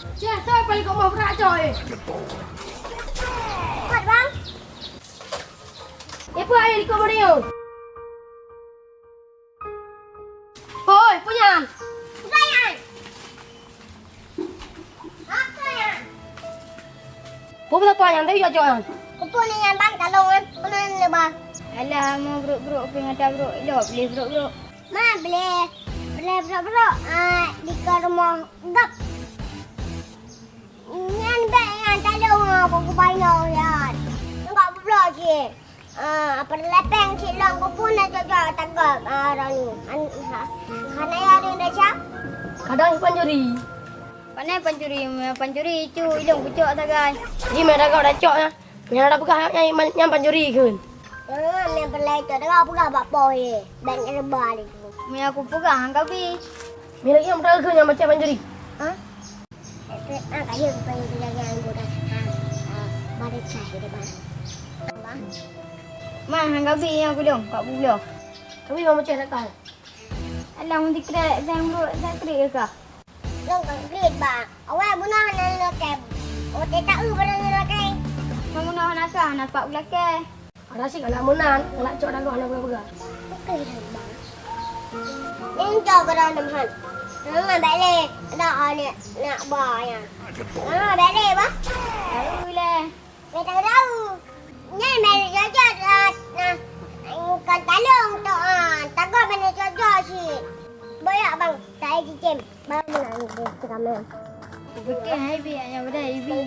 Cik, saya paling kau mau berak coy. Kuat bang. Apa air di kau ni? Hoi, punya. Sayang. Apa ya? Kau betul yang tadi coy. Kupon ni yang bang kalungan. Mana ni bang? Alah, mau bro, pengen ada bro. Elok, beli bro. Mana boleh? Bro. Di ke rumah gap. Ngan bang yang talung aku bayar ya. Enggak bro je. Apa lepeng silong kupon na jaga tagap rani. Hana ya rin dah siap. Kadang ipan juri. Panai pancuri cu ilung kucuk tagai. Jadi mereka kau dah cok ya. Yang ada bekas yang panjuri kan. Ni belai tu dah apa gak boy. Bank rebal itu. Me aku pegang kau bi. Mereka yang berada kan yang macam panjuri. Hah? Kayu pengen jaga yang gue dah. Balik saya deh bang. Bang. Mah kau bi yang aku dong, kau bulo. Kami mau macam nak. Alah mun dikrek bang bro, tak krek ke? Long konkret bang. Awak bunah nak kem. Oh tak pada nak kem. Mengunah nak pak belakang. Ada sih kalau munan, kalau cok dah kau nak berapa? Okey bang. Ini coba dah namhan. Nama balik. Nak nak bayar. Balik bang. Tahu lah. Kita tahu. Ni balik jaga nah. Kan talung tu takut benda jaga sih. Banyak bang. Saya cicim. Bang menang dia kamera. Fikir hai bi yang pada ibi.